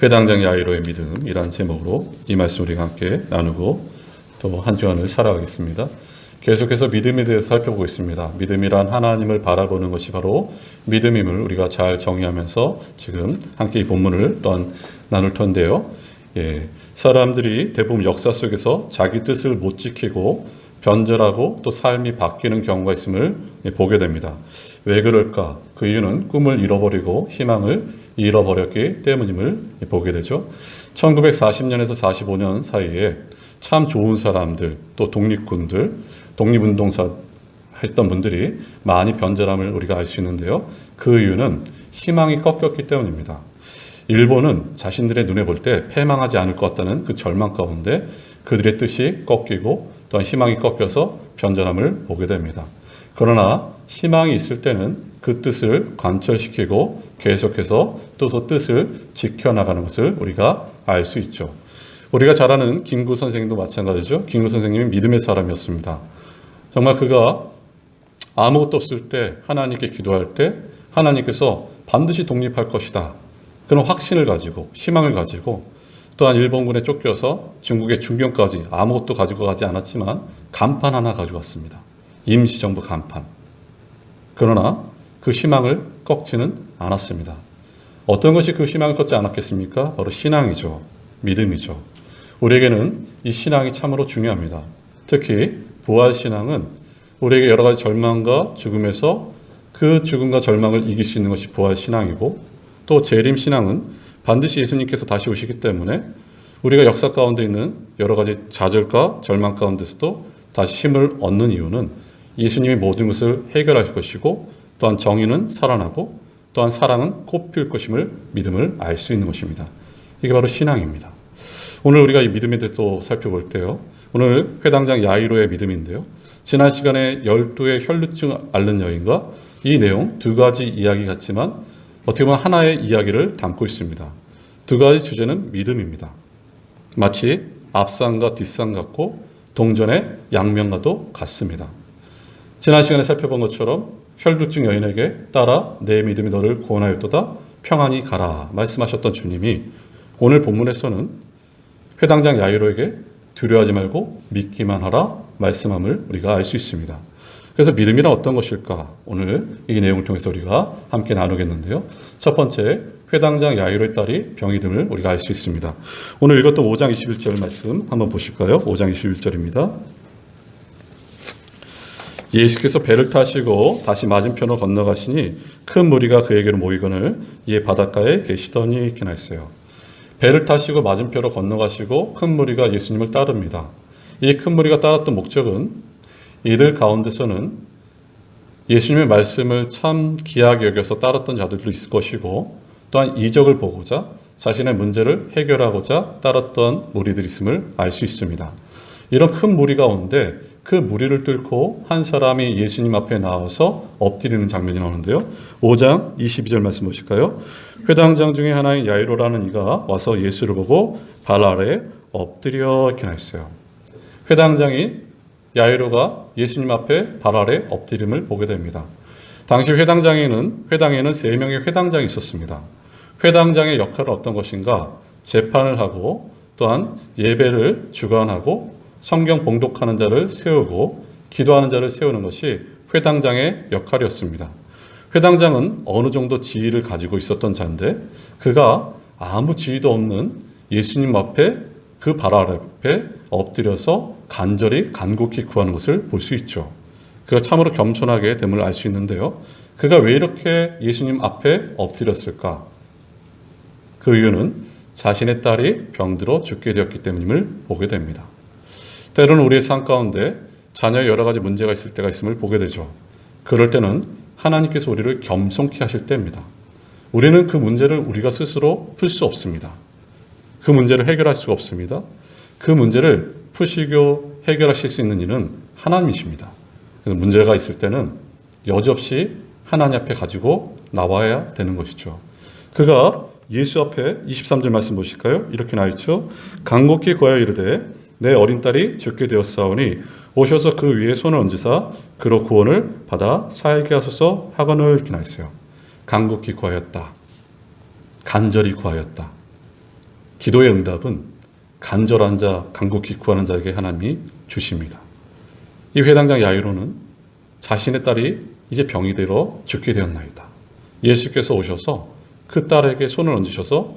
회당장 야이로의 믿음이란 제목으로 이 말씀 우리가 함께 나누고 또 한 주간을 살아가겠습니다. 계속해서 믿음에 대해서 살펴보고 있습니다. 믿음이란 하나님을 바라보는 것이 바로 믿음임을 우리가 잘 정의하면서 지금 함께 이 본문을 또한 나눌 텐데요. 사람들이 대부분 역사 속에서 자기 뜻을 못 지키고 변절하고 또 삶이 바뀌는 경우가 있음을 보게 됩니다. 왜 그럴까? 그 이유는 꿈을 잃어버리고 희망을 잃어버렸기 때문임을 보게 되죠. 1940년에서 45년 사이에 참 좋은 사람들, 또 독립군들, 독립운동사 했던 분들이 많이 변절함을 우리가 알 수 있는데요. 그 이유는 희망이 꺾였기 때문입니다. 일본은 자신들의 눈에 볼 때 패망하지 않을 것 같다는 그 절망 가운데 그들의 뜻이 꺾이고 또한 희망이 꺾여서 변절함을 보게 됩니다. 그러나 희망이 있을 때는 그 뜻을 관철시키고 계속해서 또 뜻을 지켜나가는 것을 우리가 알 수 있죠. 우리가 잘 아는 김구 선생님도 마찬가지죠. 김구 선생님이 믿음의 사람이었습니다. 정말 그가 아무것도 없을 때 하나님께 기도할 때 하나님께서 반드시 독립할 것이다. 그런 확신을 가지고 희망을 가지고 또한 일본군에 쫓겨서 중국의 중경까지 아무것도 가지고 가지 않았지만 간판 하나 가져왔습니다. 임시정부 간판. 그러나 그 희망을 꺾지는 않았습니다. 어떤 것이 그 희망을 꺾지 않았겠습니까? 바로 신앙이죠. 믿음이죠. 우리에게는 이 신앙이 참으로 중요합니다. 특히 부활신앙은 우리에게 여러 가지 절망과 죽음에서 그 죽음과 절망을 이길 수 있는 것이 부활신앙이고 또 재림신앙은 반드시 예수님께서 다시 오시기 때문에 우리가 역사 가운데 있는 여러 가지 좌절과 절망 가운데서도 다시 힘을 얻는 이유는 예수님이 모든 것을 해결할 것이고 또한 정의는 살아나고 또한 사랑은 꽃피울 것임을 믿음을 알 수 있는 것입니다. 이게 바로 신앙입니다. 오늘 우리가 이 믿음에 대해서 또 살펴볼 때요. 오늘 회당장 야이로의 믿음인데요. 지난 시간에 12의 혈루증 앓는 여인과 이 내용 두 가지 이야기 같지만 어떻게 보면 하나의 이야기를 담고 있습니다. 두 가지 주제는 믿음입니다. 마치 앞상과 뒷상 같고 동전의 양면과도 같습니다. 지난 시간에 살펴본 것처럼 혈루증 여인에게 따라 내 믿음이 너를 구원하였도다 평안히 가라 말씀하셨던 주님이 오늘 본문에서는 회당장 야이로에게 두려워하지 말고 믿기만 하라 말씀함을 우리가 알 수 있습니다. 그래서 믿음이란 어떤 것일까? 오늘 이 내용을 통해서 우리가 함께 나누겠는데요. 첫 번째, 회당장 야이로의 딸이 병이 듦을 우리가 알 수 있습니다. 오늘 읽었던 5장 21절 말씀 한번 보실까요? 5장 21절입니다. 예수께서 배를 타시고 다시 맞은편으로 건너가시니 큰 무리가 그에게로 모이거늘 이에 바닷가에 계시더니 이렇게 나있어요. 배를 타시고 맞은편으로 건너가시고 큰 무리가 예수님을 따릅니다. 이 큰 무리가 따랐던 목적은 이들 가운데서는 예수님의 말씀을 참 귀하게 여겨서 따랐던 자들도 있을 것이고 또한 이적을 보고자 자신의 문제를 해결하고자 따랐던 무리들이 있음을 알 수 있습니다. 이런 큰 무리 가운데 그 무리를 뚫고 한 사람이 예수님 앞에 나와서 엎드리는 장면이 나오는데요. 5장 22절 말씀 보실까요? 회당장 중에 하나인 야이로라는 이가 와서 예수를 보고 발 아래에 엎드려 이렇게 나있어요. 회당장이 야이로가 예수님 앞에 발 아래 엎드림을 보게 됩니다. 당시 회당에는 3명의 회당장이 있었습니다. 회당장의 역할은 어떤 것인가? 재판을 하고 또한 예배를 주관하고 성경 봉독하는 자를 세우고 기도하는 자를 세우는 것이 회당장의 역할이었습니다. 회당장은 어느 정도 지위를 가지고 있었던 자인데 그가 아무 지위도 없는 예수님 앞에 그 발 앞에 엎드려서 간곡히 구하는 것을 볼 수 있죠. 그가 참으로 겸손하게 됨을 알 수 있는데요. 그가 왜 이렇게 예수님 앞에 엎드렸을까? 그 이유는 자신의 딸이 병들어 죽게 되었기 때문임을 보게 됩니다. 때로는 우리의 삶 가운데 자녀의 여러 가지 문제가 있을 때가 있음을 보게 되죠. 그럴 때는 하나님께서 우리를 겸손케 하실 때입니다. 우리는 그 문제를 우리가 스스로 풀 수 없습니다. 그 문제를 해결할 수가 없습니다. 그 문제를 푸시고 해결하실 수 있는 이는 하나님이십니다. 그래서 문제가 있을 때는 여지없이 하나님 앞에 가지고 나와야 되는 것이죠. 그가 예수 앞에 23절 말씀 보실까요? 이렇게 나있죠. 간곡히 구하여 이르되 내 어린 딸이 죽게 되었사오니 오셔서 그 위에 손을 얹으사 그로 구원을 받아 살게 하소서 하거늘 이렇게 나있어요. 간곡히 구하였다. 간절히 구하였다. 기도의 응답은 간절한 자, 간곡히 구하는 자에게 하나님이 주십니다. 이 회당장 야이로는 자신의 딸이 이제 병이 들어 죽게 되었나이다. 예수께서 오셔서 그 딸에게 손을 얹으셔서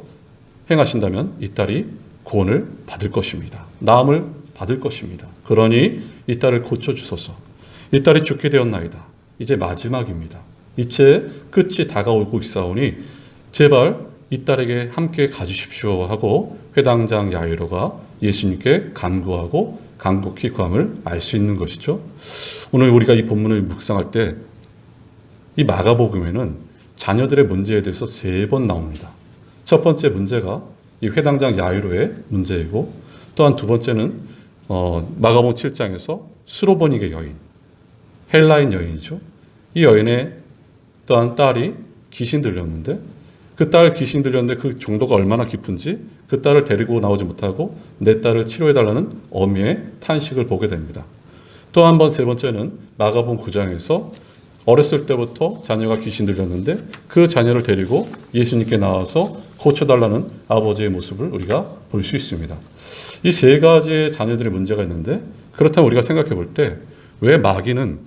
행하신다면 이 딸이 구원을 받을 것입니다. 나음을 받을 것입니다. 그러니 이 딸을 고쳐주소서. 이 딸이 죽게 되었나이다. 이제 마지막입니다. 이제 끝이 다가오고 있사오니 제발 이 딸에게 함께 가주십시오 하고 회당장 야이로가 예수님께 간구하고 간곡히 구함을 알 수 있는 것이죠. 오늘 우리가 이 본문을 묵상할 때 이 마가복음에는 자녀들의 문제에 대해서 3번 나옵니다. 첫 번째 문제가 이 회당장 야이로의 문제이고, 또한 두 번째는 마가복음 7장에서 수로보니게 여인, 헬라인 여인이죠. 이 여인의 또한 딸이 귀신 들렸는데 그 딸 귀신 들렸는데 그 정도가 얼마나 깊은지 그 딸을 데리고 나오지 못하고 내 딸을 치료해달라는 어미의 탄식을 보게 됩니다. 또 한 번 세 번째는 마가복음 9장에서 어렸을 때부터 자녀가 귀신 들렸는데 그 자녀를 데리고 예수님께 나와서 고쳐달라는 아버지의 모습을 우리가 볼 수 있습니다. 이 3가지의 자녀들의 문제가 있는데, 그렇다면 우리가 생각해 볼 때 왜 마귀는,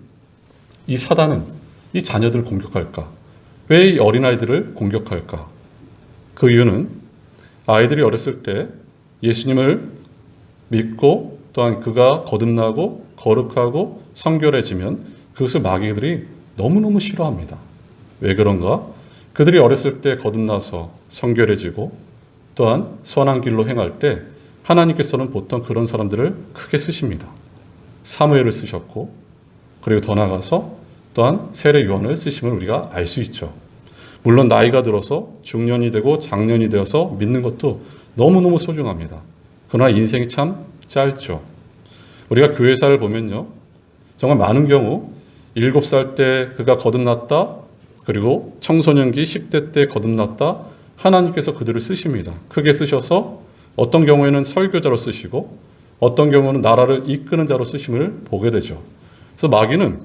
이 사단은 이 자녀들을 공격할까? 왜 이 어린아이들을 공격할까? 그 이유는 아이들이 어렸을 때 예수님을 믿고 또한 그가 거듭나고 거룩하고 성결해지면 그것을 마귀들이 너무너무 싫어합니다. 왜 그런가? 그들이 어렸을 때 거듭나서 성결해지고 또한 선한 길로 행할 때 하나님께서는 보통 그런 사람들을 크게 쓰십니다. 사무엘을 쓰셨고, 그리고 더 나아가서 또한 세례 요한을 쓰심을 우리가 알 수 있죠. 물론 나이가 들어서 중년이 되고 장년이 되어서 믿는 것도 너무너무 소중합니다. 그러나 인생이 참 짧죠. 우리가 교회사를 보면요, 정말 많은 경우 7살 때 그가 거듭났다, 그리고 청소년기 10대 때 거듭났다, 하나님께서 그들을 쓰십니다. 크게 쓰셔서 어떤 경우에는 설교자로 쓰시고 어떤 경우는 나라를 이끄는 자로 쓰심을 보게 되죠. 그래서 마귀는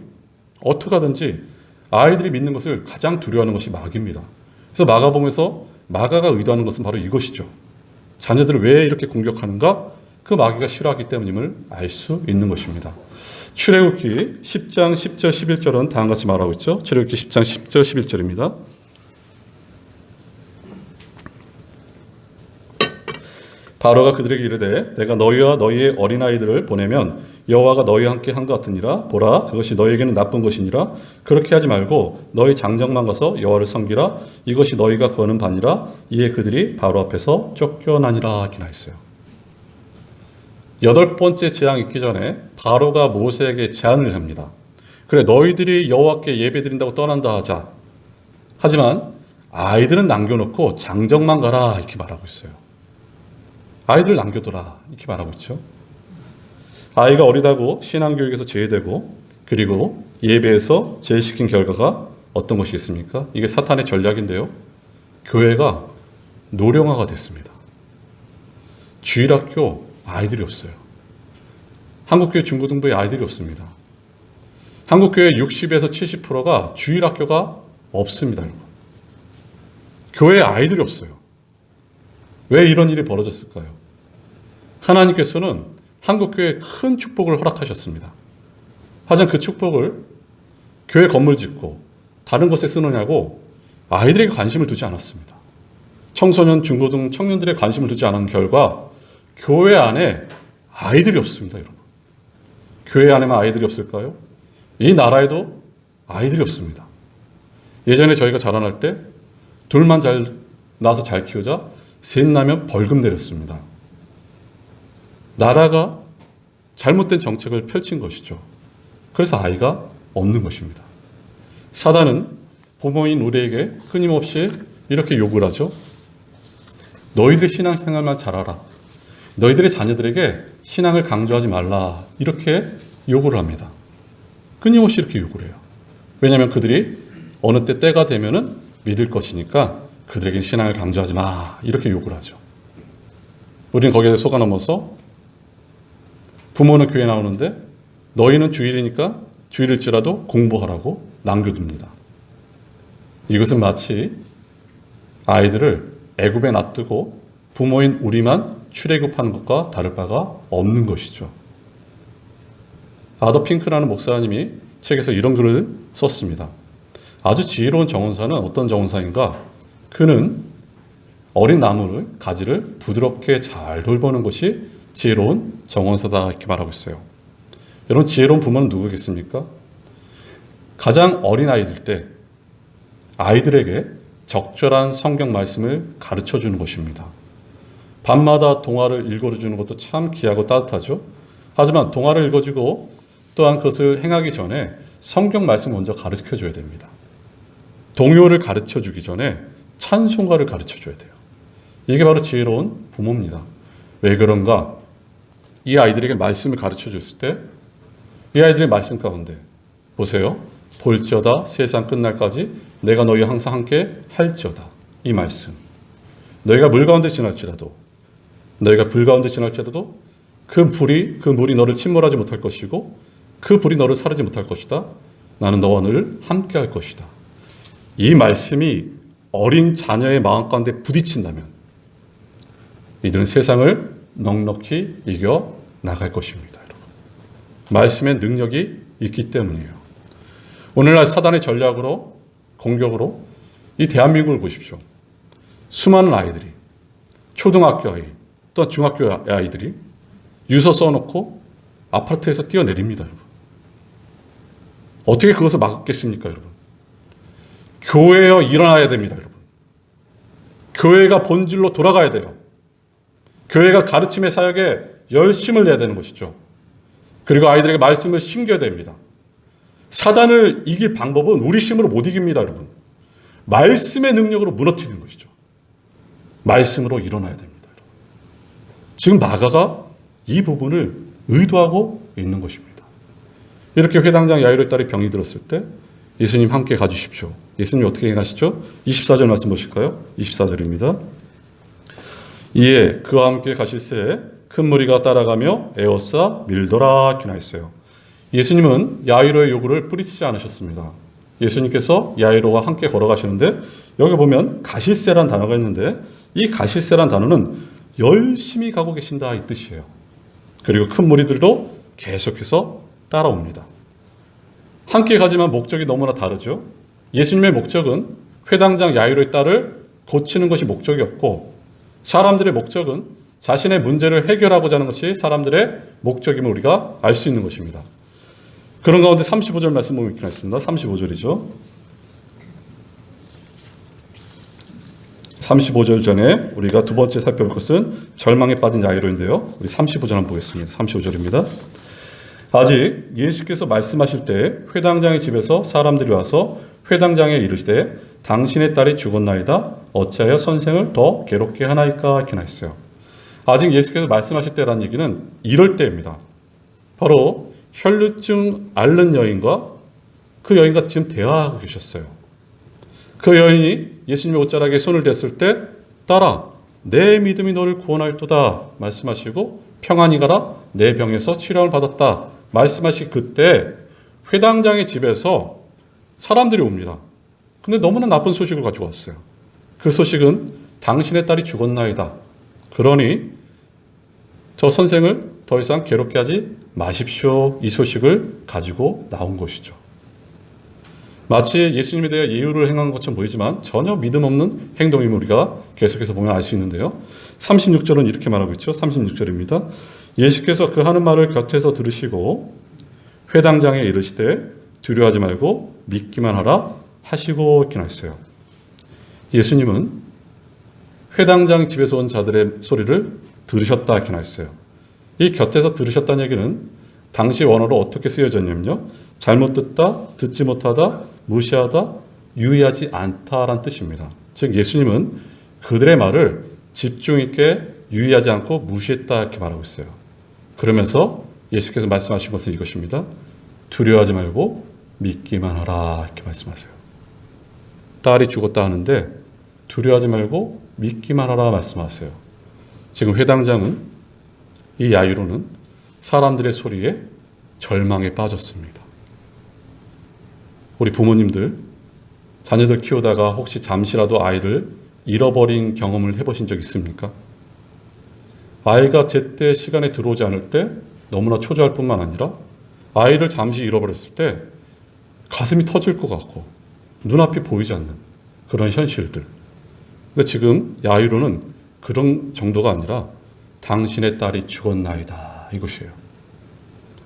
어떻게 하든지 아이들이 믿는 것을 가장 두려워하는 것이 마귀입니다. 그래서 마가복음에서 마가가 의도하는 것은 바로 이것이죠. 자녀들을 왜 이렇게 공격하는가? 그 마귀가 싫어하기 때문임을 알 수 있는 것입니다. 출애굽기 10장 10절 11절은 다음과 같이 말하고 있죠. 출애굽기 10장 10절 11절입니다. 바로가 그들에게 이르되 내가 너희와 너희의 어린아이들을 보내면 여호와가 너희와 함께 한 것 같으니라. 보라, 그것이 너희에게는 나쁜 것이니라. 그렇게 하지 말고 너희 장정만 가서 여호와를 섬기라. 이것이 너희가 거는 바니라. 이에 그들이 바로 앞에서 쫓겨나니라 하긴 했어요. 8번째 재앙이 있기 전에 바로가 모세에게 제안을 합니다. 그래, 너희들이 여호와께 예배드린다고 떠난다 하자. 하지만 아이들은 남겨놓고 장정만 가라 이렇게 말하고 있어요. 아이들 남겨둬라 이렇게 말하고 있죠. 아이가 어리다고 신앙교육에서 제외되고 그리고 예배에서 제외시킨 결과가 어떤 것이겠습니까? 이게 사탄의 전략인데요. 교회가 노령화가 됐습니다. 주일학교 아이들이 없어요. 한국교회 중고등부에 아이들이 없습니다. 한국교회 60에서 70%가 주일학교가 없습니다. 여러분. 교회에 아이들이 없어요. 왜 이런 일이 벌어졌을까요? 하나님께서는 한국교회에 큰 축복을 허락하셨습니다. 하지만 그 축복을 교회 건물 짓고 다른 곳에 쓰느냐고 아이들에게 관심을 두지 않았습니다. 청소년, 중고등 청년들의 관심을 두지 않은 결과 교회 안에 아이들이 없습니다. 여러분. 교회 안에만 아이들이 없을까요? 이 나라에도 아이들이 없습니다. 예전에 저희가 자라날 때 둘만 잘 낳아서 잘 키우자 셋 나면 벌금 내렸습니다. 나라가 잘못된 정책을 펼친 것이죠. 그래서 아이가 없는 것입니다. 사단은 부모인 우리에게 끊임없이 이렇게 욕을 하죠. 너희들의 신앙생활만 잘하라. 너희들의 자녀들에게 신앙을 강조하지 말라. 이렇게 요구를 합니다. 끊임없이 이렇게 요구를 해요. 왜냐하면 그들이 어느 때 때가 되면은 믿을 것이니까 그들에게 신앙을 강조하지 마. 이렇게 요구를 하죠. 우리는 거기에 속아 넘어서 부모는 교회 나오는데 너희는 주일이니까 주일일지라도 공부하라고 남겨둡니다. 이것은 마치 아이들을 애굽에 놔두고 부모인 우리만 출애굽하는 것과 다를 바가 없는 것이죠. 아더 핑크라는 목사님이 책에서 이런 글을 썼습니다. 아주 지혜로운 정원사는 어떤 정원사인가? 그는 어린 나무를 가지를 부드럽게 잘 돌보는 것이 지혜로운 정원사다 이렇게 말하고 있어요. 여러분 지혜로운 부모는 누구겠습니까? 가장 어린 아이들 때 아이들에게 적절한 성경 말씀을 가르쳐 주는 것입니다. 밤마다 동화를 읽어주는 것도 참 귀하고 따뜻하죠. 하지만 동화를 읽어주고 또한 그것을 행하기 전에 성경 말씀을 먼저 가르쳐 줘야 됩니다. 동요를 가르쳐 주기 전에 찬송가를 가르쳐 줘야 돼요. 이게 바로 지혜로운 부모입니다. 왜 그런가? 이 아이들에게 말씀을 가르쳐 줬을 때 이 아이들의 말씀 가운데 보세요. 볼지어다 세상 끝날까지 내가 너희와 항상 함께 할지어다. 이 말씀. 너희가 물 가운데 지날지라도 너희가 불 가운데 지날지라도 그 물이 너를 침몰하지 못할 것이고 그 불이 너를 사르지 못할 것이다. 나는 너와 늘 함께 할 것이다. 이 말씀이 어린 자녀의 마음 가운데 부딪힌다면 이들은 세상을 넉넉히 이겨 나갈 것입니다. 여러분. 말씀의 능력이 있기 때문이에요. 오늘날 사단의 전략으로 공격으로 이 대한민국을 보십시오. 수많은 아이들이 초등학교 아이 또 중학교 아이들이 유서 써놓고 아파트에서 뛰어내립니다. 여러분. 어떻게 그것을 막겠습니까? 여러분. 교회여 일어나야 됩니다. 여러분. 교회가 본질로 돌아가야 돼요. 교회가 가르침의 사역에 열심을 내야 되는 것이죠. 그리고 아이들에게 말씀을 심겨야 됩니다. 사단을 이길 방법은 우리 힘으로 못 이깁니다. 여러분. 말씀의 능력으로 무너뜨리는 것이죠. 말씀으로 일어나야 됩니다. 여러분. 지금 마가가 이 부분을 의도하고 있는 것입니다. 이렇게 회당장 야이로의 딸이 병이 들었을 때 예수님 함께 가주십시오. 예수님 어떻게 행하시죠? 24절 말씀 보실까요? 24절입니다. 이에 그와 함께 가실새에 큰 무리가 따라가며 에워싸 밀더라 이렇게 나있어요. 예수님은 야이로의 요구를 뿌리치지 않으셨습니다. 예수님께서 야이로와 함께 걸어가시는데 여기 보면 가실새란 단어가 있는데 이 가실새란 단어는 열심히 가고 계신다 이 뜻이에요. 그리고 큰 무리들도 계속해서 따라옵니다. 함께 가지만 목적이 너무나 다르죠. 예수님의 목적은 회당장 야이로의 딸을 고치는 것이 목적이었고 사람들의 목적은 자신의 문제를 해결하고자 하는 것이 사람들의 목적임을 우리가 알 수 있는 것입니다. 그런 가운데 35절 말씀 보면 이렇게 나있습니다. 35절이죠. 35절 전에 우리가 두 번째 살펴볼 것은 절망에 빠진 야이로인데요. 우리 35절 한번 보겠습니다. 35절입니다. 아직 예수께서 말씀하실 때 회당장의 집에서 사람들이 와서 회당장에 이르시되 당신의 딸이 죽었나이다. 어찌하여 선생을 더 괴롭게 하나이까 이렇게 나있어요. 아직 예수께서 말씀하실 때라는 얘기는 이럴 때입니다. 바로 혈루증 앓는 여인과 그 여인과 지금 대화하고 계셨어요. 그 여인이 예수님의 옷자락에 손을 댔을 때 딸아 내 믿음이 너를 구원하였도다 말씀하시고 평안히 가라 내 병에서 치료를 받았다 말씀하신 그때 회당장의 집에서 사람들이 옵니다. 근데 너무나 나쁜 소식을 가지고 왔어요. 그 소식은 당신의 딸이 죽었나이다. 그러니 저 선생을 더 이상 괴롭게 하지 마십시오. 이 소식을 가지고 나온 것이죠. 마치 예수님에 대해 예우를 행한 것처럼 보이지만 전혀 믿음 없는 행동임을 우리가 계속해서 보면 알 수 있는데요. 36절은 이렇게 말하고 있죠. 36절입니다. 예수께서 그 하는 말을 곁에서 들으시고 회당장에 이르시되 두려워하지 말고 믿기만 하라 하시고 이렇게 나있어요. 예수님은 회당장 집에서 온 자들의 소리를 들으셨다 이렇게 나있어요. 이 곁에서 들으셨다는 얘기는 당시 원어로 어떻게 쓰여졌냐면요. 잘못 듣다, 듣지 못하다, 무시하다, 유의하지 않다라는 뜻입니다. 즉 예수님은 그들의 말을 집중 있게 유의하지 않고 무시했다 이렇게 말하고 있어요. 그러면서 예수께서 말씀하신 것은 이것입니다. 두려워하지 말고 믿기만 하라 이렇게 말씀하세요. 딸이 죽었다 하는데 두려워하지 말고 믿기만 하라 말씀하세요. 지금 회당장은 이 야이로는 사람들의 소리에 절망에 빠졌습니다. 우리 부모님들 자녀들 키우다가 혹시 잠시라도 아이를 잃어버린 경험을 해보신 적 있습니까? 아이가 제때 시간에 들어오지 않을 때 너무나 초조할 뿐만 아니라 아이를 잠시 잃어버렸을 때 가슴이 터질 것 같고 눈앞이 보이지 않는 그런 현실들. 근데 지금 야이로는 그런 정도가 아니라 당신의 딸이 죽었나이다 이것이에요.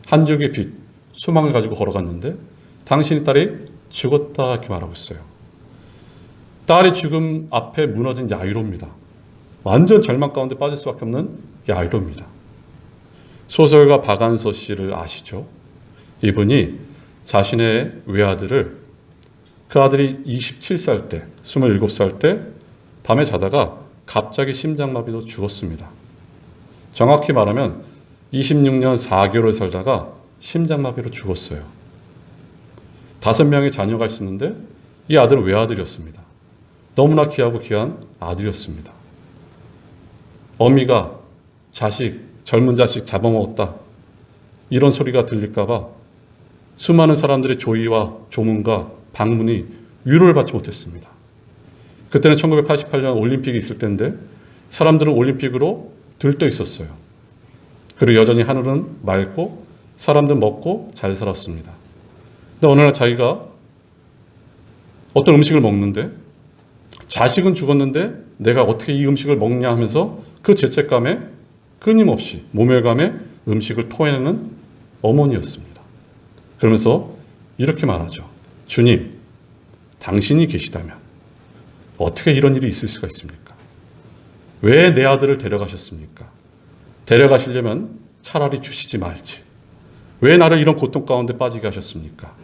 한 줄기 빛, 수망을 가지고 걸어갔는데 당신의 딸이 죽었다 이렇게 말하고 있어요. 딸이 죽음 앞에 무너진 야이로입니다. 완전 절망 가운데 빠질 수밖에 없는 야이로입니다. 소설가 박안서 씨를 아시죠? 이분이 자신의 외아들을 그 아들이 27살 때, 27살 때 밤에 자다가 갑자기 심장마비로 죽었습니다. 정확히 말하면 26년 4개월을 살다가 심장마비로 죽었어요. 5명의 자녀가 있었는데 이 아들은 외아들이었습니다. 너무나 귀하고 귀한 아들이었습니다. 어미가 자식, 젊은 자식 잡아먹었다 이런 소리가 들릴까봐 수많은 사람들의 조의와 조문과 방문이 위로를 받지 못했습니다. 그때는 1988년 올림픽이 있을 때인데 사람들은 올림픽으로 들떠 있었어요. 그리고 여전히 하늘은 맑고 사람들은 먹고 잘 살았습니다. 근데 어느 날 자기가 어떤 음식을 먹는데 자식은 죽었는데 내가 어떻게 이 음식을 먹냐 하면서 그 죄책감에 끊임없이 모멸감에 음식을 토해내는 어머니였습니다. 그러면서 이렇게 말하죠. 주님, 당신이 계시다면 어떻게 이런 일이 있을 수가 있습니까? 왜 내 아들을 데려가셨습니까? 데려가시려면 차라리 주시지 말지. 왜 나를 이런 고통 가운데 빠지게 하셨습니까?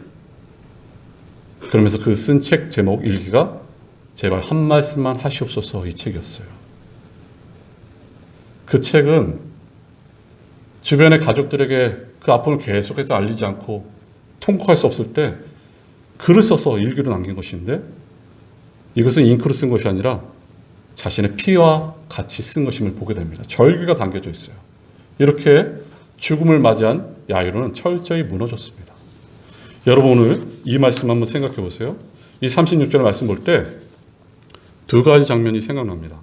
그러면서 그 쓴 책 제목 일기가 제발 한 말씀만 하시옵소서 이 책이었어요. 그 책은 주변의 가족들에게 그 아픔을 계속해서 알리지 않고 통곡할 수 없을 때 글을 써서 일기로 남긴 것인데 이것은 잉크로 쓴 것이 아니라 자신의 피와 같이 쓴 것임을 보게 됩니다. 절규가 담겨져 있어요. 이렇게 죽음을 맞이한 야이로는 철저히 무너졌습니다. 여러분 오늘 이 말씀 한번 생각해 보세요. 이 36절 말씀 볼 때 두 가지 장면이 생각납니다.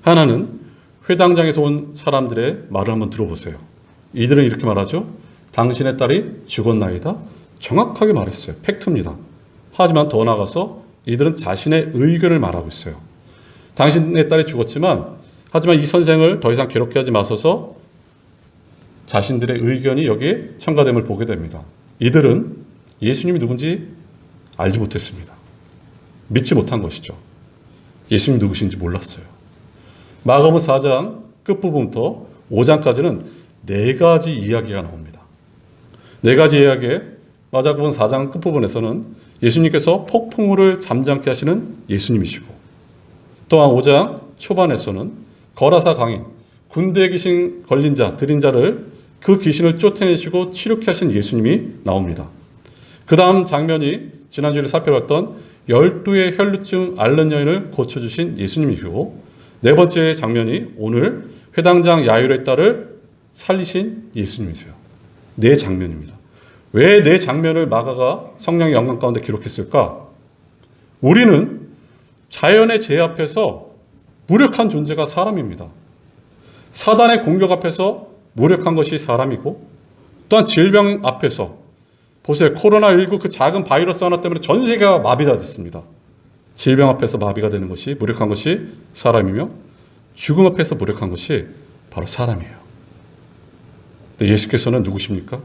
하나는 회당장에서 온 사람들의 말을 한번 들어보세요. 이들은 이렇게 말하죠. 당신의 딸이 죽었나이다. 정확하게 말했어요. 팩트입니다. 하지만 더 나아가서 이들은 자신의 의견을 말하고 있어요. 당신의 딸이 죽었지만 하지만 이 선생을 더 이상 괴롭게 하지 마소서 자신들의 의견이 여기에 첨가됨을 보게 됩니다. 이들은 예수님이 누군지 알지 못했습니다. 믿지 못한 것이죠. 예수님이 누구신지 몰랐어요. 마가복음 4장 끝부분부터 5장까지는 4가지 이야기가 나옵니다. 4가지 이야기에 마가복음 4장 끝부분에서는 예수님께서 폭풍우를 잠잠케 하시는 예수님이시고 또한 5장 초반에서는 거라사 강인 군대에 귀신 걸린 자, 들인 자를 그 귀신을 쫓아내시고 치료케 하신 예수님이 나옵니다. 그 다음 장면이 지난주에 살펴봤던 12의 혈루증 앓는 여인을 고쳐주신 예수님이시고 네 번째 장면이 오늘 회당장 야이로의 딸을 살리신 예수님이세요. 네 장면입니다. 왜 네 장면을 마가가 성령의 영감 가운데 기록했을까? 우리는 자연의 죄 앞에서 무력한 존재가 사람입니다. 사단의 공격 앞에서 무력한 것이 사람이고 또한 질병 앞에서 보세요. 코로나19 그 작은 바이러스 하나 때문에 전 세계가 마비가 됐습니다. 질병 앞에서 마비가 되는 것이 무력한 것이 사람이며 죽음 앞에서 무력한 것이 바로 사람이에요. 근데 예수께서는 누구십니까?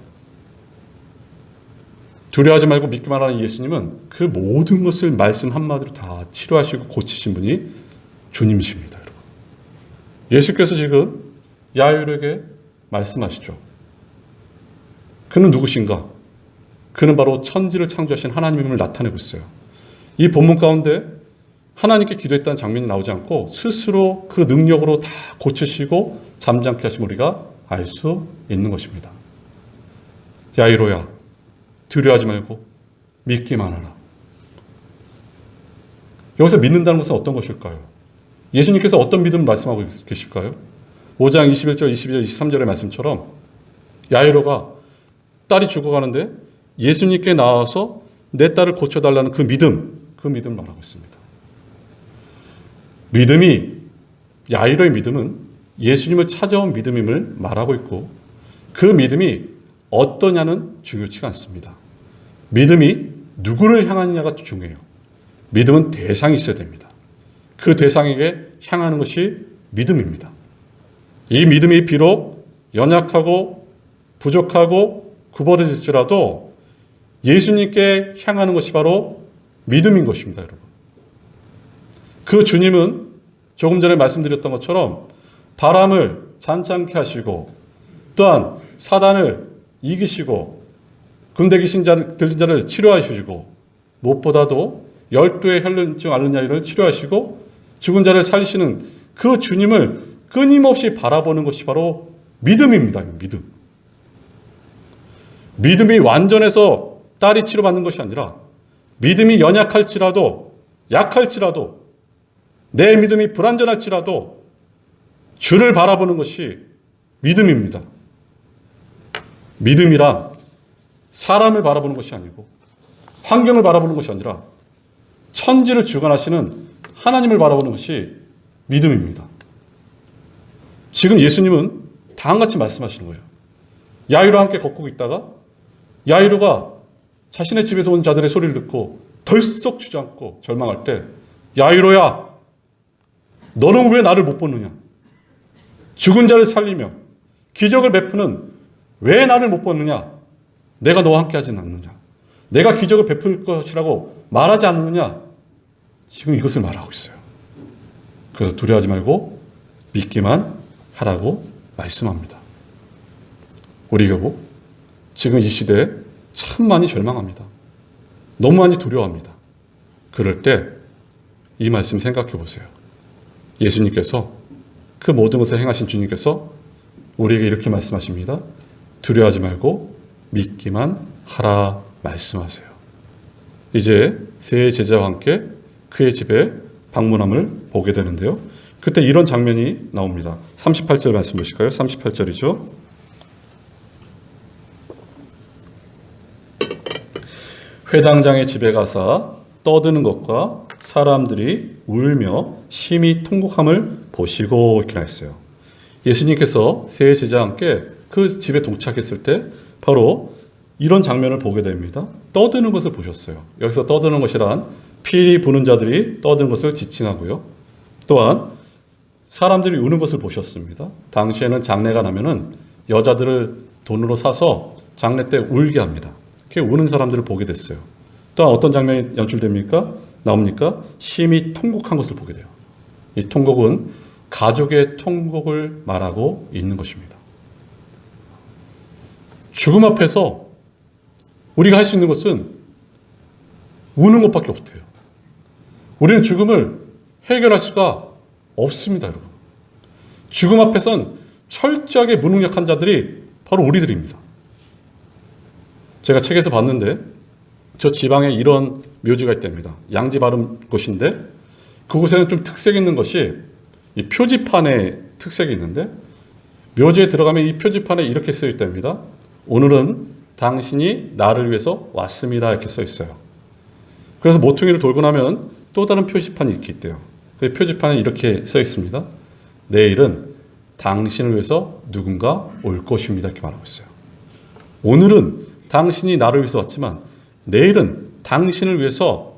두려워하지 말고 믿기만 하는 예수님은 그 모든 것을 말씀 한마디로 다 치료하시고 고치신 분이 주님이십니다. 여러분. 예수께서 지금 야이로에게 말씀하시죠. 그는 누구신가? 그는 바로 천지를 창조하신 하나님임을 나타내고 있어요. 이 본문 가운데 하나님께 기도했다는 장면이 나오지 않고 스스로 그 능력으로 다 고치시고 잠잠케 하신 우리가 알 수 있는 것입니다. 야이로야, 두려워하지 말고 믿기만 하라. 여기서 믿는다는 것은 어떤 것일까요? 예수님께서 어떤 믿음을 말씀하고 계실까요? 5장 21절, 22절, 23절의 말씀처럼 야이로가 딸이 죽어가는데 예수님께 나와서 내 딸을 고쳐달라는 그 믿음을 말하고 있습니다. 야이로의 믿음은 예수님을 찾아온 믿음임을 말하고 있고 그 믿음이 어떠냐는 중요치가 않습니다. 믿음이 누구를 향하느냐가 중요해요. 믿음은 대상이 있어야 됩니다. 그 대상에게 향하는 것이 믿음입니다. 이 믿음이 비록 연약하고 부족하고 구부러질지라도 예수님께 향하는 것이 바로 믿음인 것입니다, 여러분. 그 주님은 조금 전에 말씀드렸던 것처럼 바람을 잔잔케 하시고 또한 사단을 이기시고 군대 귀신 들린 자를 치료하시고 무엇보다도 열두의 혈륜증 앓는 자를 치료하시고 죽은 자를 살리시는 그 주님을 끊임없이 바라보는 것이 바로 믿음입니다. 믿음. 믿음이 완전해서 딸이 치료받는 것이 아니라 믿음이 연약할지라도 약할지라도 내 믿음이 불완전할지라도 주를 바라보는 것이 믿음입니다. 믿음이란 사람을 바라보는 것이 아니고 환경을 바라보는 것이 아니라 천지를 주관하시는 하나님을 바라보는 것이 믿음입니다. 지금 예수님은 다음같이 말씀하시는 거예요. 야이로와 함께 걷고 있다가 야이로가 자신의 집에서 온 자들의 소리를 듣고 덜썩 주저앉고 절망할 때 야이로야 너는 왜 나를 못 보느냐? 죽은 자를 살리며 기적을 베푸는 왜 나를 못 보느냐? 내가 너와 함께 하지는 않느냐? 내가 기적을 베풀 것이라고 말하지 않느냐? 지금 이것을 말하고 있어요. 그래서 두려워하지 말고 믿기만 하라고 말씀합니다. 우리 교복 지금 이 시대에 참 많이 절망합니다. 너무 많이 두려워합니다. 그럴 때 이 말씀 생각해 보세요. 예수님께서 그 모든 것을 행하신 주님께서 우리에게 이렇게 말씀하십니다. 두려워하지 말고 믿기만 하라 말씀하세요. 이제 세 제자와 함께 그의 집에 방문함을 보게 되는데요. 그때 이런 장면이 나옵니다. 38절 말씀 보실까요? 38절이죠. 회당장의 집에 가사 떠드는 것과 사람들이 울며 심히 통곡함을 보시고 이렇게 했어요. 예수님께서 세 제자와 함께 그 집에 도착했을 때 바로 이런 장면을 보게 됩니다. 떠드는 것을 보셨어요. 여기서 떠드는 것이란 피리 부는 자들이 떠드는 것을 지칭하고요. 또한 사람들이 우는 것을 보셨습니다. 당시에는 장례가 나면은 여자들을 돈으로 사서 장례 때 울게 합니다. 이렇게 우는 사람들을 보게 됐어요. 또한 어떤 장면이 연출됩니까? 나옵니까? 심히 통곡한 것을 보게 돼요. 이 통곡은 가족의 통곡을 말하고 있는 것입니다. 죽음 앞에서 우리가 할 수 있는 것은 우는 것밖에 없대요. 우리는 죽음을 해결할 수가 없습니다, 여러분. 죽음 앞에선 철저하게 무능력한 자들이 바로 우리들입니다. 제가 책에서 봤는데 저 지방에 이런 묘지가 있답니다. 양지 바른 곳인데 그곳에는 좀 특색이 있는 것이 이 표지판에 특색이 있는데 묘지에 들어가면 이 표지판에 이렇게 써 있답니다. 오늘은 당신이 나를 위해서 왔습니다. 이렇게 써 있어요. 그래서 모퉁이를 돌고 나면 또 다른 표지판이 이렇게 있대요. 그 표지판에 이렇게 써 있습니다. 내일은 당신을 위해서 누군가 올 것입니다. 이렇게 말하고 있어요. 오늘은 당신이 나를 위해서 왔지만 내일은 당신을 위해서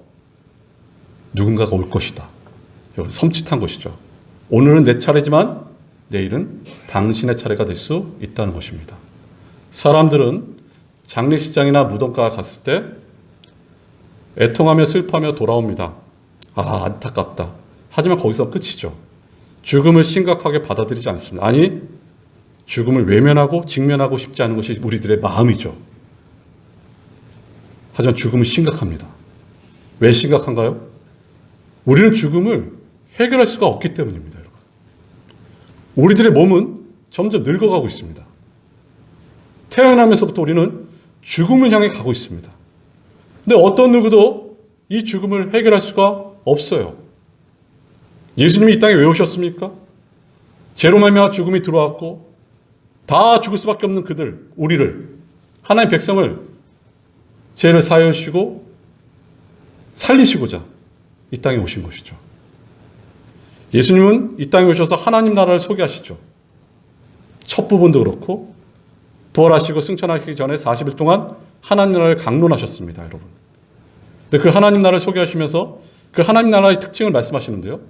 누군가가 올 것이다. 섬찟한 것이죠. 오늘은 내 차례지만 내일은 당신의 차례가 될 수 있다는 것입니다. 사람들은 장례식장이나 무덤가 갔을 때 애통하며 슬퍼하며 돌아옵니다. 아, 안타깝다. 하지만 거기서 끝이죠. 죽음을 심각하게 받아들이지 않습니다. 아니, 죽음을 외면하고 직면하고 싶지 않은 것이 우리들의 마음이죠. 하지만 죽음은 심각합니다. 왜 심각한가요? 우리는 죽음을 해결할 수가 없기 때문입니다, 여러분. 우리들의 몸은 점점 늙어가고 있습니다. 태어나면서부터 우리는 죽음을 향해 가고 있습니다. 근데 어떤 누구도 이 죽음을 해결할 수가 없어요. 예수님이 이 땅에 왜 오셨습니까? 죄로 말미암아 죽음이 들어왔고 다 죽을 수밖에 없는 그들, 우리를, 하나님의 백성을 죄를 사하여 주시고 살리시고자 이 땅에 오신 것이죠. 예수님은 이 땅에 오셔서 하나님 나라를 소개하시죠. 첫 부분도 그렇고 부활하시고 승천하시기 전에 40일 동안 하나님 나라를 강론하셨습니다, 여러분. 근데 그 하나님 나라를 소개하시면서 그 하나님 나라의 특징을 말씀하시는데요.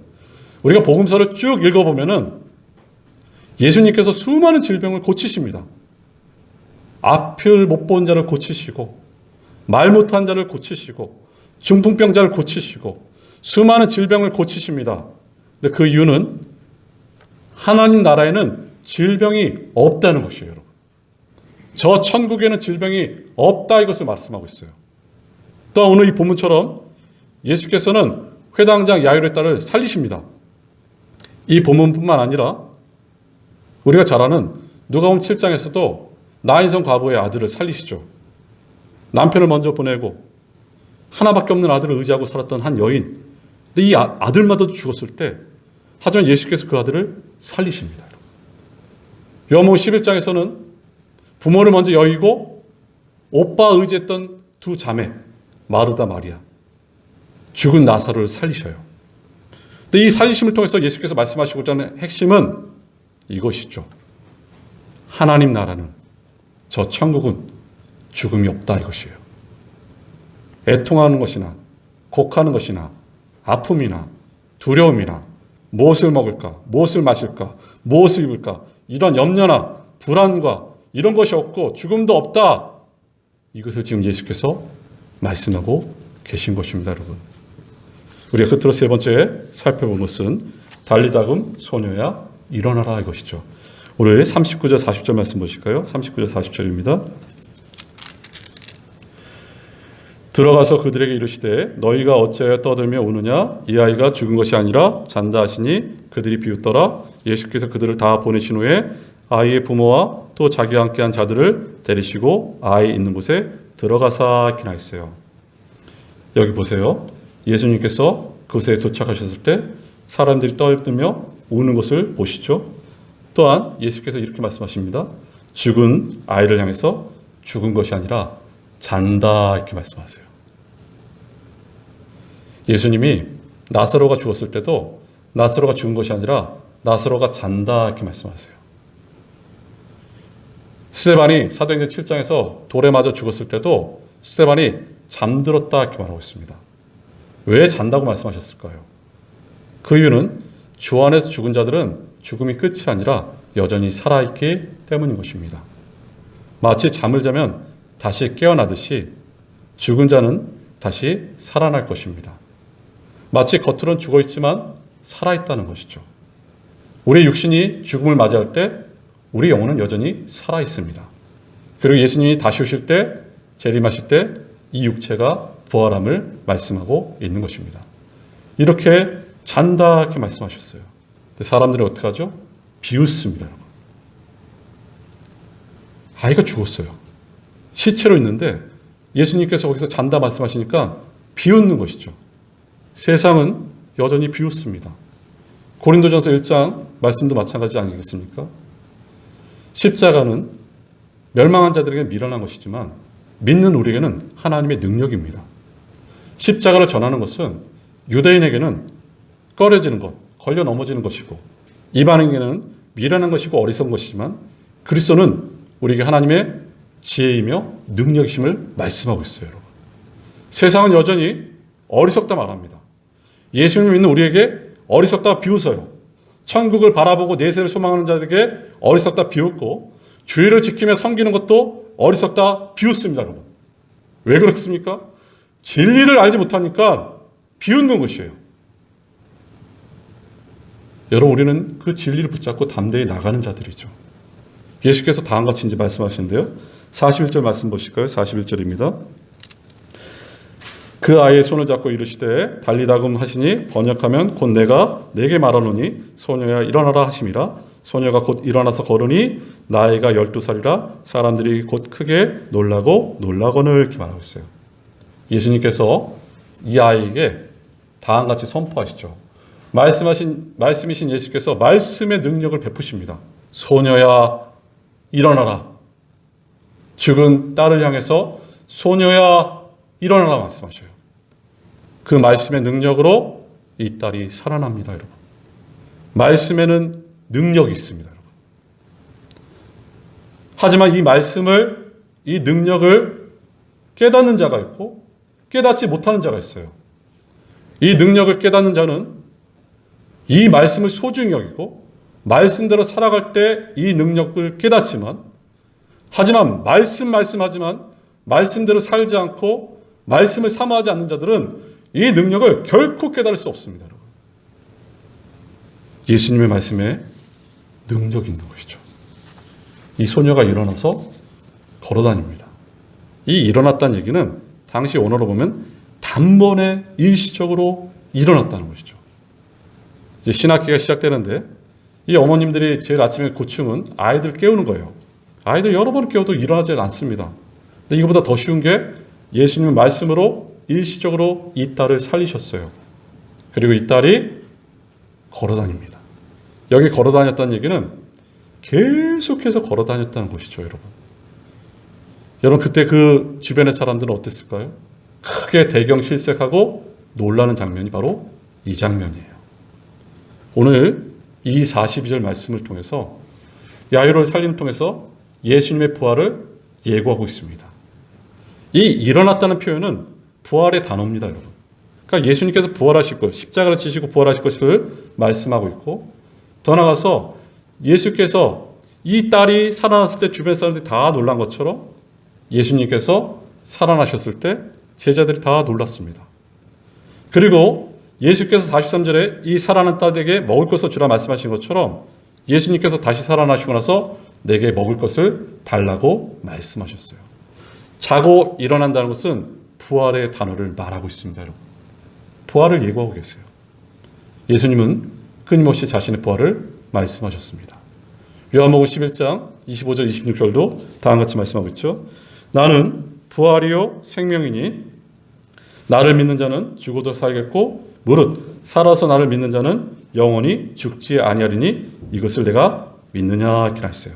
우리가 복음서를 쭉 읽어보면은 예수님께서 수많은 질병을 고치십니다. 앞을 못 본 자를 고치시고, 말 못한 자를 고치시고, 중풍병자를 고치시고, 수많은 질병을 고치십니다. 근데 그 이유는 하나님 나라에는 질병이 없다는 것이에요, 여러분. 저 천국에는 질병이 없다, 이것을 말씀하고 있어요. 또 오늘 이 본문처럼 예수께서는 회당장 야이로의 딸을 살리십니다. 이 본문뿐만 아니라 우리가 잘 아는 누가복음 7장에서도 나인성 과부의 아들을 살리시죠. 남편을 먼저 보내고 하나밖에 없는 아들을 의지하고 살았던 한 여인. 근데 이 아들마저도 죽었을 때 하지만 예수께서 그 아들을 살리십니다. 요한복음 11장에서는 부모를 먼저 여의고 오빠 의지했던 두 자매 마르다 마리아, 죽은 나사로를 살리셔요. 근데 이 살리심을 통해서 예수께서 말씀하시고자 하는 핵심은 이것이죠. 하나님 나라는, 저 천국은 죽음이 없다, 이것이에요. 애통하는 것이나 곡하는 것이나 아픔이나 두려움이나 무엇을 먹을까, 무엇을 마실까, 무엇을 입을까, 이런 염려나 불안과 이런 것이 없고 죽음도 없다. 이것을 지금 예수께서 말씀하고 계신 것입니다, 여러분. 우리가 끝으로 세 번째 살펴본 것은 달리다금 소녀야 일어나라, 이것이죠. 오늘 39절 40절 말씀 보실까요? 39절 40절입니다. 들어가서 그들에게 이르시되 너희가 어찌하여 떠들며 우느냐? 이 아이가 죽은 것이 아니라 잔다 하시니 그들이 비웃더라. 예수께서 그들을 다 보내신 후에 아이의 부모와 또 자기와 함께한 자들을 데리시고 아이 있는 곳에 들어가사 이렇게 나와 있어요. 여기 보세요. 예수님께서 그곳에 도착하셨을 때 사람들이 떠들며 우는 것을 보시죠. 또한 예수께서 이렇게 말씀하십니다. 죽은 아이를 향해서 죽은 것이 아니라 잔다 이렇게 말씀하세요. 예수님이 나사로가 죽었을 때도 나사로가 죽은 것이 아니라 나사로가 잔다 이렇게 말씀하세요. 스데반이 사도행전 7장에서 돌에 맞아 죽었을 때도 스데반이 잠들었다 이렇게 말하고 있습니다. 왜 잔다고 말씀하셨을까요? 그 이유는 주 안에서 죽은 자들은 죽음이 끝이 아니라 여전히 살아있기 때문인 것입니다. 마치 잠을 자면 다시 깨어나듯이 죽은 자는 다시 살아날 것입니다. 마치 겉으로는 죽어있지만 살아있다는 것이죠. 우리 육신이 죽음을 맞이할 때 우리 영혼은 여전히 살아있습니다. 그리고 예수님이 다시 오실 때, 재림하실 때 이 육체가 부활함을 말씀하고 있는 것입니다. 이렇게 잔다 이렇게 말씀하셨어요. 근데 사람들이 어떻게 하죠? 비웃습니다, 여러분. 아이가 죽었어요. 시체로 있는데 예수님께서 거기서 잔다 말씀하시니까 비웃는 것이죠. 세상은 여전히 비웃습니다. 고린도전서 1장 말씀도 마찬가지 아니겠습니까? 십자가는 멸망한 자들에게 미련한 것이지만 믿는 우리에게는 하나님의 능력입니다. 십자가를 전하는 것은 유대인에게는 꺼려지는 것, 걸려 넘어지는 것이고 이방인에게는 미련한 것이고 어리석은 것이지만 그리스도는 우리에게 하나님의 지혜이며 능력이심을 말씀하고 있어요, 여러분. 세상은 여전히 어리석다 말합니다. 예수님을 믿는 우리에게 어리석다 비웃어요. 천국을 바라보고 내세를 소망하는 자들에게 어리석다 비웃고 주의를 지키며 섬기는 것도 어리석다 비웃습니다, 여러분. 왜 그렇습니까? 진리를 알지 못하니까 비웃는 것이에요. 여러분, 우리는 그 진리를 붙잡고 담대히 나가는 자들이죠. 예수께서 다음과 같이 이제 말씀하시는데요. 41절 말씀 보실까요? 41절입니다. 그 아이의 손을 잡고 이르시되 달리다금 하시니 번역하면 곧 내가 내게 말하노니 소녀야 일어나라 하심이라. 소녀가 곧 일어나서 걸으니 나이가 12살이라 사람들이 곧 크게 놀라거늘 이렇게 말하고 있어요. 예수님께서 이 아이에게 다음과 같이 선포하시죠. 말씀이신 예수께서 말씀의 능력을 베푸십니다. 소녀야 일어나라. 죽은 딸을 향해서 소녀야 일어나라 말씀하셔요. 그 말씀의 능력으로 이 딸이 살아납니다, 여러분. 말씀에는 능력이 있습니다, 여러분. 하지만 이 말씀을, 이 능력을 깨닫는 자가 있고 깨닫지 못하는 자가 있어요. 이 능력을 깨닫는 자는 이 말씀을 소중히 여기고 말씀대로 살아갈 때 이 능력을 깨닫지만, 하지만 말씀하지만 말씀대로 살지 않고 말씀을 사모하지 않는 자들은 이 능력을 결코 깨달을 수 없습니다. 여러분. 예수님의 말씀에 능력이 있는 것이죠. 이 소녀가 일어나서 걸어다닙니다. 이 일어났다는 얘기는 당시 언어로 보면 단번에 일시적으로 일어났다는 것이죠. 이제 신학기가 시작되는데 이 어머님들이 제일 아침에 고충은 아이들 깨우는 거예요. 아이들 여러 번 깨워도 일어나지 않습니다. 근데 이거보다 더 쉬운 게 예수님의 말씀으로 일시적으로 이 딸을 살리셨어요. 그리고 이 딸이 걸어다닙니다. 여기 걸어다녔다는 얘기는 계속해서 걸어다녔다는 것이죠, 여러분. 여러분, 그때 그 주변의 사람들은 어땠을까요? 크게 대경실색하고 놀라는 장면이 바로 이 장면이에요. 오늘 이 42절 말씀을 통해서 야이로의 살림을 통해서 예수님의 부활을 예고하고 있습니다. 이 일어났다는 표현은 부활의 단어입니다, 여러분. 그러니까 예수님께서 부활하실 것, 십자가를 지시고 부활하실 것을 말씀하고 있고, 더 나아가서 예수께서 이 딸이 살아났을 때 주변 사람들이 다 놀란 것처럼 예수님께서 살아나셨을 때 제자들이 다 놀랐습니다. 그리고 예수께서 43절에 이 살아난 딸에게 먹을 것을 주라 말씀하신 것처럼 예수님께서 다시 살아나시고 나서 내게 먹을 것을 달라고 말씀하셨어요. 자고 일어난다는 것은 부활의 단어를 말하고 있습니다, 여러분. 부활을 예고하고 계세요. 예수님은 끊임없이 자신의 부활을 말씀하셨습니다. 요한복음 11장 25절 26절도 다음과 같이 말씀하고 있죠. 나는 부활이요 생명이니 나를 믿는 자는 죽어도 살겠고 무릇 살아서 나를 믿는 자는 영원히 죽지 아니하리니 이것을 내가 믿느냐 이렇게 하셨어요.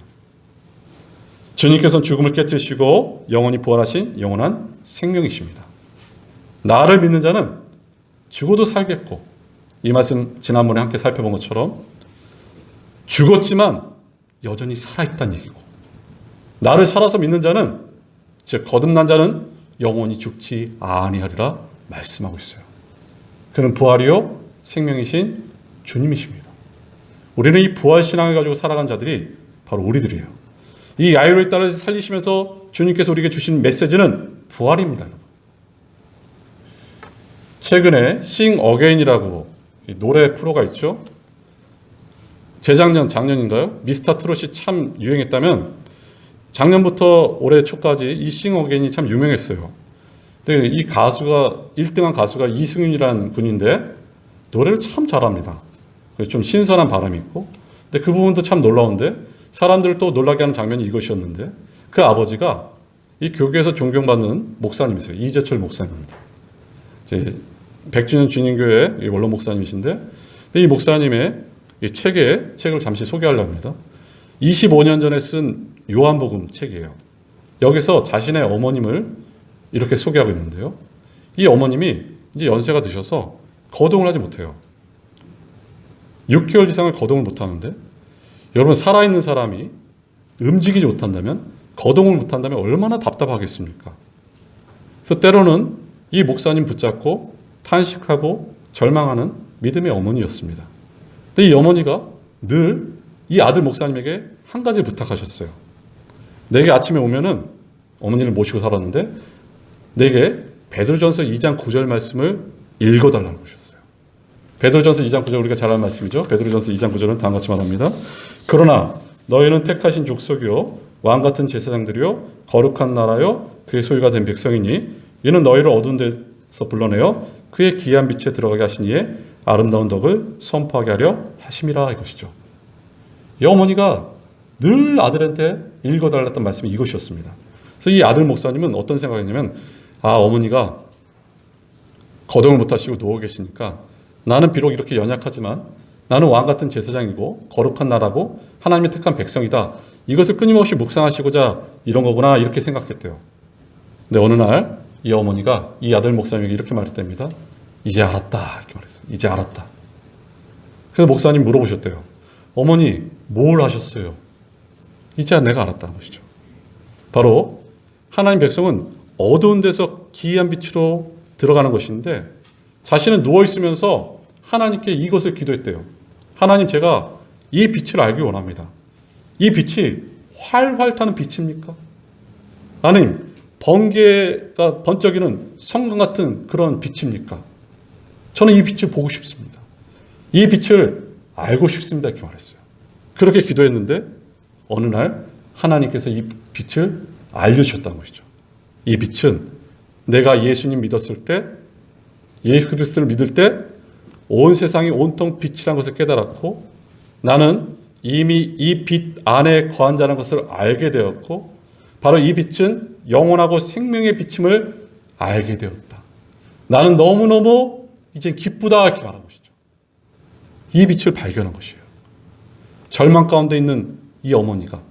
주님께서는 죽음을 깨뜨리시고 영원히 부활하신 영원한 생명이십니다. 나를 믿는 자는 죽어도 살겠고, 이 말씀 지난번에 함께 살펴본 것처럼 죽었지만 여전히 살아있다는 얘기고, 나를 살아서 믿는 자는, 즉 거듭난 자는 영원히 죽지 아니하리라 말씀하고 있어요. 그는 부활이요 생명이신 주님이십니다. 우리는 이 부활신앙을 가지고 살아간 자들이 바로 우리들이에요. 이 야이로의 딸을 살리시면서 주님께서 우리에게 주신 메시지는 부활입니다. 최근에 Sing Again이라고 노래 프로가 있죠. 작년인가요? 미스터 트롯이 참 유행했다면 작년부터 올해 초까지 이 Sing Again이 참 유명했어요. 근데 이 가수가 1등한 가수가 이승윤이라는 분인데 노래를 참 잘합니다. 좀 신선한 바람이 있고, 근데 그 부분도 참 놀라운데 사람들을 또 놀라게 하는 장면이 이것이었는데, 그 아버지가 이 교계에서 존경받는 목사님이세요. 이재철 목사님입니다. 이제 백주년 주님교회 원로 목사님이신데, 이 목사님의 이 책을 잠시 소개하려고 합니다. 25년 전에 쓴 요한복음 책이에요. 여기서 자신의 어머님을 이렇게 소개하고 있는데요. 이 어머님이 이제 연세가 드셔서 거동을 하지 못해요. 6개월 이상을 거동을 못하는데, 여러분 살아있는 사람이 움직이지 못한다면, 거동을 못한다면 얼마나 답답하겠습니까? 그래서 때로는 이 목사님 붙잡고 탄식하고 절망하는 믿음의 어머니였습니다. 근데 이 어머니가 늘 이 아들 목사님에게 한 가지 부탁하셨어요. 내게 아침에 오면은, 어머니를 모시고 살았는데 내게 베드로전서 2장 9절 말씀을 읽어달라고 하셨어요. 베드로전서 2장 9절 우리가 잘 아는 말씀이죠. 베드로전서 2장 9절은 다음과 같이 말합니다. 그러나 너희는 택하신 족속이요 왕같은 제사장들이요 거룩한 나라요 그의 소유가 된 백성이니 이는 너희를 어두운 데서 불러내어 그의 기이한 빛에 들어가게 하신 이의 아름다운 덕을 선포하게 하려 하심이라 이것이죠. 이 어머니가 늘 아들한테 읽어달랐던 말씀이 이것이었습니다. 그래서 이 아들 목사님은 어떤 생각이냐면, 어머니가 거동을 못하시고 누워 계시니까 나는 비록 이렇게 연약하지만 나는 왕같은 제사장이고 거룩한 나라고 하나님의 택한 백성이다. 이것을 끊임없이 묵상하시고자 이런 거구나 이렇게 생각했대요. 근데 어느 날 이 어머니가 이 아들 목사님에게 이렇게 말했답니다. 이제 알았다 이렇게 말했어요. 이제 알았다. 그래서 목사님 물어보셨대요. 어머니 뭘 하셨어요? 이제야 내가 알았다는 것이죠. 바로 하나님 백성은 어두운 데서 기이한 빛으로 들어가는 것인데 자신은 누워있으면서 하나님께 이것을 기도했대요. 하나님, 제가 이 빛을 알기 원합니다. 이 빛이 활활 타는 빛입니까? 하나님, 번개가 번쩍이는 성강 같은 그런 빛입니까? 저는 이 빛을 보고 싶습니다. 이 빛을 알고 싶습니다. 이렇게 말했어요. 그렇게 기도했는데 어느 날 하나님께서 이 빛을 알려주셨다는 것이죠. 이 빛은 내가 예수님 믿었을 때, 예수 그리스도를 믿을 때 온 세상이 온통 빛이라는 것을 깨달았고 나는 이미 이 빛 안에 거한 자라는 것을 알게 되었고 바로 이 빛은 영원하고 생명의 빛임을 알게 되었다. 나는 너무너무 이제 기쁘다 이렇게 말한 것이죠. 이 빛을 발견한 것이에요. 절망 가운데 있는 이 어머니가,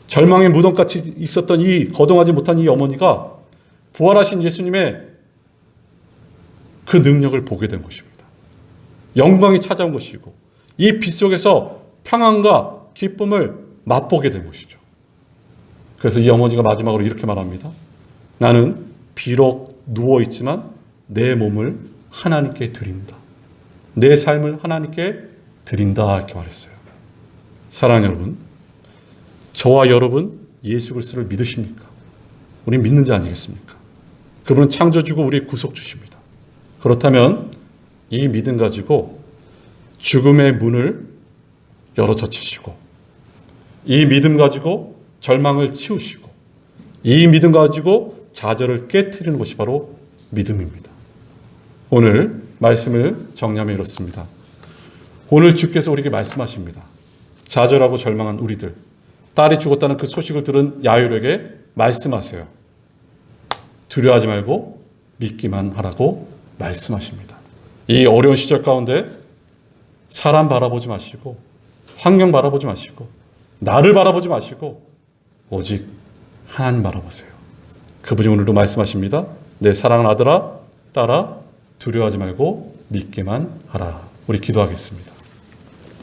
절망의 무덤같이 있었던 이 거동하지 못한 이 어머니가 부활하신 예수님의 그 능력을 보게 된 것입니다. 영광이 찾아온 것이고 이 빛 속에서 평안과 기쁨을 맛보게 된 것이죠. 그래서 이 어머니가 마지막으로 이렇게 말합니다. 나는 비록 누워있지만 내 몸을 하나님께 드린다. 내 삶을 하나님께 드린다 이렇게 말했어요. 사랑하는 여러분, 저와 여러분 예수 그리스도를 믿으십니까? 우리 믿는 자 아니겠습니까? 그분은 창조주고 우리의 구속주십니다. 그렇다면 이 믿음 가지고 죽음의 문을 열어 젖히시고 이 믿음 가지고 절망을 치우시고 이 믿음 가지고 좌절을 깨트리는 것이 바로 믿음입니다. 오늘 말씀을 정리하면 이렇습니다. 오늘 주께서 우리에게 말씀하십니다. 좌절하고 절망한 우리들, 딸이 죽었다는 그 소식을 들은 야일에게 말씀하세요. 두려워하지 말고 믿기만 하라고 말씀하십니다. 이 어려운 시절 가운데 사람 바라보지 마시고 환경 바라보지 마시고 나를 바라보지 마시고 오직 하나님 바라보세요. 그분이 오늘도 말씀하십니다. 내 사랑하는 아들아, 딸아, 두려워하지 말고 믿기만 하라. 우리 기도하겠습니다.